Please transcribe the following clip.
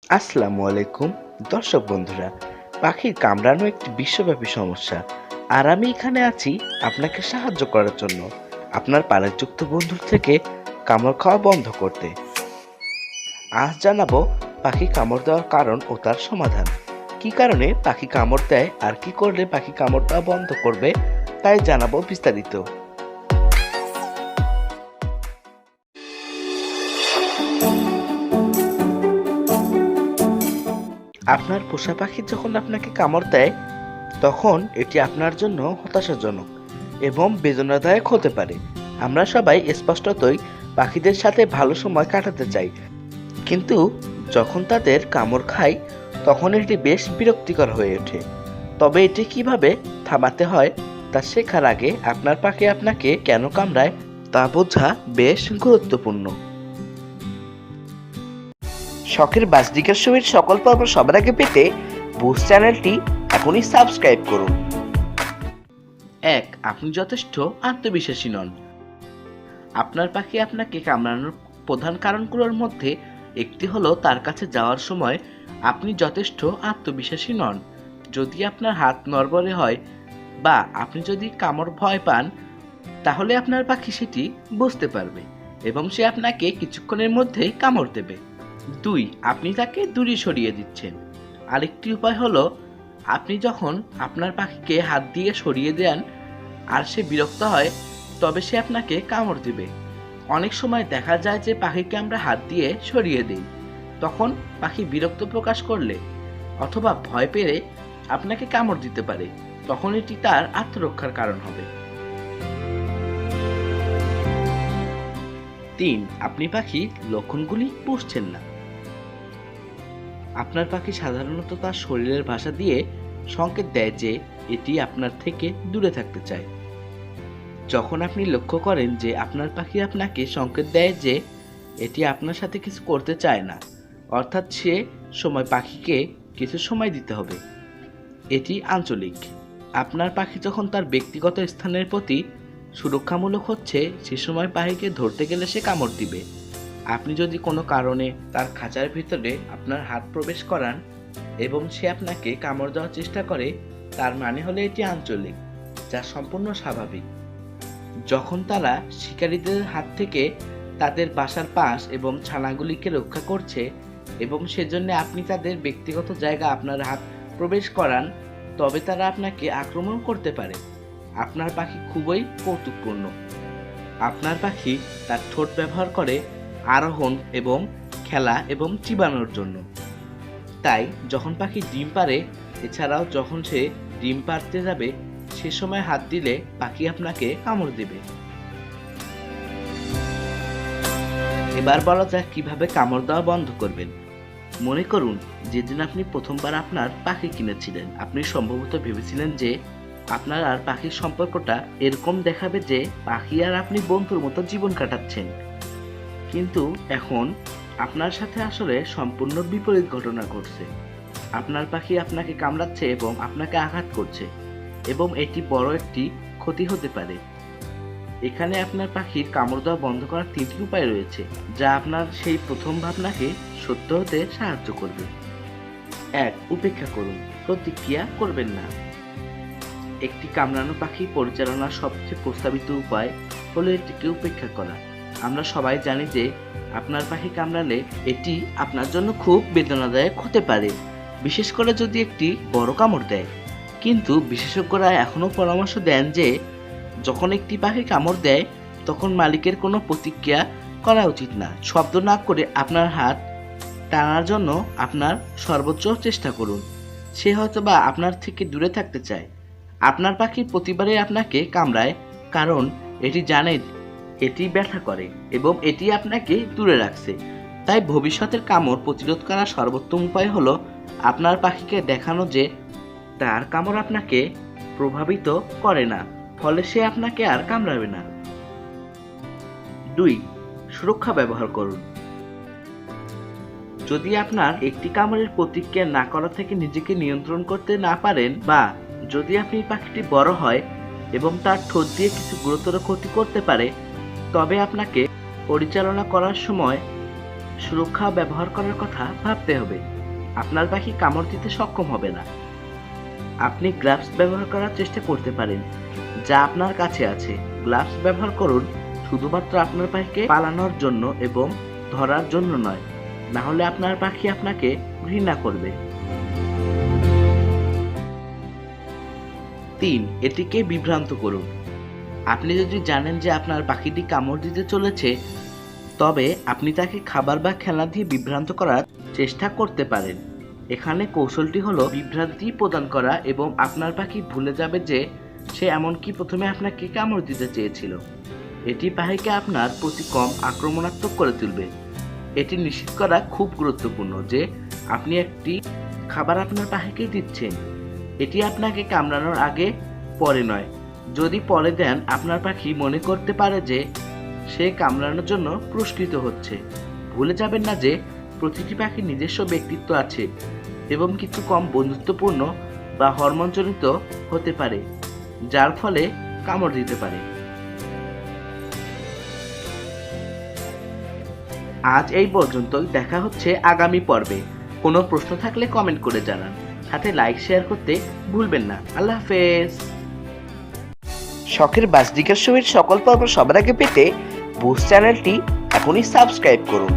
আসসালামু আলাইকুম দর্শক বন্ধুরা। পাখির কামড়ানো একটি বিশ্বব্যাপী সমস্যা, আর আমি এখানে আছি আপনাকে সাহায্য করার জন্য, আপনার পালাযুক্ত বন্ধুর থেকে কামড় খাওয়া বন্ধ করতে। আজ জানাবো পাখি কামড় দেওয়ার কারণ ও তার সমাধান। কি কারণে পাখি কামড় দেয় আর কি করলে পাখি কামড় দেওয়া বন্ধ করবে, তাই জানাবো বিস্তারিত। আপনার পোষা পাখি যখন আপনাকে কামড় দেয়, তখন এটি আপনার জন্য হতাশাজনক এবং বেদনাদায়ক হতে পারে। আমরা সবাই স্পষ্টতই পাখিদের সাথে ভালো সময় কাটাতে চাই, কিন্তু যখন তাদের কামড় খায় তখন এটি বেশ বিরক্তিকর হয়ে ওঠে। তবে এটি কিভাবে থামাতে হয় তা শেখার আগে আপনার পাখি আপনাকে কেন কামড়ায় তা বোঝা বেশ গুরুত্বপূর্ণ। শখের বাজদিকের ছবির সকল পর্ব সবার আগে পেতে বুস্ট চ্যানেলটি এখনই সাবস্ক্রাইব করুন। এক, আপনি যথেষ্ট আত্মবিশ্বাসী নন। আপনার পাখি আপনাকে কামড়ানোর প্রধান কারণগুলোর মধ্যে একটি হলো তার কাছে যাওয়ার সময় আপনি যথেষ্ট আত্মবিশ্বাসী নন। যদি আপনার হাত নড়বড়ে হয় বা আপনি যদি কামড় ভয় পান, তাহলে আপনার পাখি সেটি বুঝতে পারবে এবং সে আপনাকে কিছুক্ষণের মধ্যেই কামড় দেবে। দুই, আপনি তাকে দূরে সরিয়ে দিচ্ছেন। আরেকটি উপায় হলো, আপনি যখন আপনার পাখিকে হাত দিয়ে সরিয়ে দেন আর সে বিরক্ত হয়, তবে সে আপনাকে কামড় দিবে। অনেক সময় দেখা যায় যে পাখিকে আমরা হাত দিয়ে সরিয়ে দিই, তখন পাখি বিরক্ত প্রকাশ করলে অথবা ভয় পেলে আপনাকে কামড় দিতে পারে, তখন এটি তার আত্মরক্ষার কারণ হবে। তিন, আপনি পাখির লক্ষণগুলি বুঝছেন না। আপনার পাখি সাধারণত তার শরীরের ভাষা দিয়ে সংকেত দেয় যে এটি আপনার থেকে দূরে থাকতে চায়। যখন আপনি লক্ষ্য করেন যে আপনার পাখি আপনাকে সংকেত দেয় যে এটি আপনার সাথে কিছু করতে চায় না, অর্থাৎ সে সময় পাখিকে কিছু সময় দিতে হবে। এটি আঞ্চলিক। আপনার পাখি যখন তার ব্যক্তিগত স্থানের প্রতি সুরক্ষামূলক হচ্ছে, সে সময় পাখিকে ধরতে গেলে সে কামড় দিবে। আপনি যদি কোনো কারণে তার খাঁচার ভিতরে আপনার হাত প্রবেশ করান এবং সে আপনাকে কামড় দেওয়ার চেষ্টা করে, তার মানে হলো এটি আঞ্চলিক, যা সম্পূর্ণ স্বাভাবিক। যখন তারা শিকারীদের হাত থেকে তাদের বাসার পাশ এবং ছানাগুলিকে রক্ষা করছে এবং সেজন্য আপনি তাদের ব্যক্তিগত জায়গা আপনার হাত প্রবেশ করান, তবে তারা আপনাকে আক্রমণ করতে পারে। আপনার পাখি খুবই কৌতুকপূর্ণ। আপনার পাখি তার ঠোঁট ব্যবহার করে আরোহণ এবং খেলা এবং চিবানোর জন্য। তাই যখন পাখি ডিম পাড়ে, এছাড়াও যখন সে ডিম পাড়তে যাবে, সে সময় হাত দিলে পাখি আপনাকে কামড় দেবে। এবার বলা যাক কিভাবে কামড় দেওয়া বন্ধ করবেন। মনে করুন, যেদিন আপনি প্রথমবার আপনার পাখি কিনেছিলেন, আপনি সম্ভবত ভেবেছিলেন যে আপনার আর পাখির সম্পর্কটা এরকম দেখাবে যে পাখি আর আপনি বন্ধুর মতো জীবন কাটাচ্ছেন। কিন্তু এখন আপনার সাথে আসলে সম্পূর্ণ বিপরীত ঘটনা ঘটছে। আপনার পাখি আপনাকে কামড়াচ্ছে এবং আপনাকে আঘাত করছে, এবং এটি বড় একটি ক্ষতি হতে পারে। এখানে আপনার পাখির কামড় দেওয়া বন্ধ করার তিনটি উপায় রয়েছে, যা আপনার সেই প্রথম ভাবনাকে সত্য হতে সাহায্য করবে। এক, উপেক্ষা করুন, প্রতিক্রিয়া করবেন না। একটি কামড়ানো পাখি পরিচালনার সবচেয়ে প্রস্তাবিত উপায় হলো এটিকে উপেক্ষা করা। আমরা সবাই জানি যে আপনার পাখি কামড়ালে এটি আপনার জন্য খুব বেদনাদায়ক হতে পারে, বিশেষ করে যদি একটি বড় কামড় দেয়। কিন্তু বিশেষজ্ঞরা এখনও পরামর্শ দেন যে যখন একটি পাখি কামড় দেয়, তখন মালিকের কোনো প্রতিক্রিয়া করা উচিত না। শব্দ না করে আপনার হাত টানার জন্য আপনার সর্বোচ্চ চেষ্টা করুন। সে হয়তোবা আপনার থেকে দূরে থাকতে চায়। আপনার পাখি প্রতিবারে আপনাকে কামড়ায় কারণ এটি জানে এটি ব্যথা করে এবং এটি আপনাকে দূরে রাখছে। তাই ভবিষ্যতের কামড় প্রতিরোধ করার সর্বোত্তম উপায় হলো আপনার পাখিকে দেখানো যে তার কামড় আপনাকে প্রভাবিত করে না, ফলে সে আপনাকে আর কামড়াবে না। দুই, সুরক্ষা ব্যবহার করুন। যদি আপনার একটি কামড়ের প্রতিক্রিয়া না করা থেকে নিজেকে নিয়ন্ত্রণ করতে না পারেন, বা যদি আপনি পাখিটি বড় হয় এবং তার ঠোঁট দিয়ে কিছু গুরুতর ক্ষতি করতে পারে, তবে আপনাকে পরিচালনা করার সময় সুরক্ষা ব্যবহার করার কথা ভাবতে হবে। আপনার পাখি কামড় দিতে সক্ষম হবে না। আপনি গ্লাভস ব্যবহার করার চেষ্টা করতে পারেন, যা আপনার কাছে আছে। গ্লাভস ব্যবহার করুন শুধুমাত্র আপনার পাখিকে পালানোর জন্য এবং ধরার জন্য নয়, না হলে আপনার পাখি আপনাকে ঘৃণা করবে। 3. এটিকে বিভ্রান্ত করুন। আপনি যদি জানেন যে আপনার পাখিটি কামড় দিতে চলেছে, তবে আপনি তাকে খাবার বা খেলনা দিয়ে বিভ্রান্ত করার চেষ্টা করতে পারেন। এখানে কৌশলটি হলো বিভ্রান্তি প্রদান করা এবং আপনার পাখি ভুলে যাবে যে সে এমনকি প্রথমে আপনাকে কামড় দিতে চেয়েছিল। এটি পাখিকে আপনার প্রতি কম আক্রমণাত্মক করে তুলবে। এটি নিশ্চিত করা খুব গুরুত্বপূর্ণ যে আপনি একটি খাবার আপনার পাখিকে দিচ্ছেন। এটি আপনাকে কামড়ানোর আগে পরে নয়। যদি পরে দেন, আপনার পাখি মনে করতে পারে যে সে কামড়ানোর জন্য পুরস্কৃত হচ্ছে। ভুলে যাবেন না যে প্রতিটি পাখির নিজস্ব ব্যক্তিত্ব আছে এবং কিছু কম বন্ধুত্বপূর্ণ বা হরমোনজনিত হতে পারে, যার ফলে কামড় দিতে পারে। আজ এই পর্যন্তই। দেখা হচ্ছে আগামী পর্বে। কোনো প্রশ্ন থাকলে কমেন্ট করে জানান, সাথে লাইক শেয়ার করতে ভুলবেন না। আল্লাহ হাফেজ। শখের বাজদিকার শোয়ের সকল পর্ব সবার আগে পেতে বুস্ট চ্যানেলটি এখনই সাবস্ক্রাইব করুন।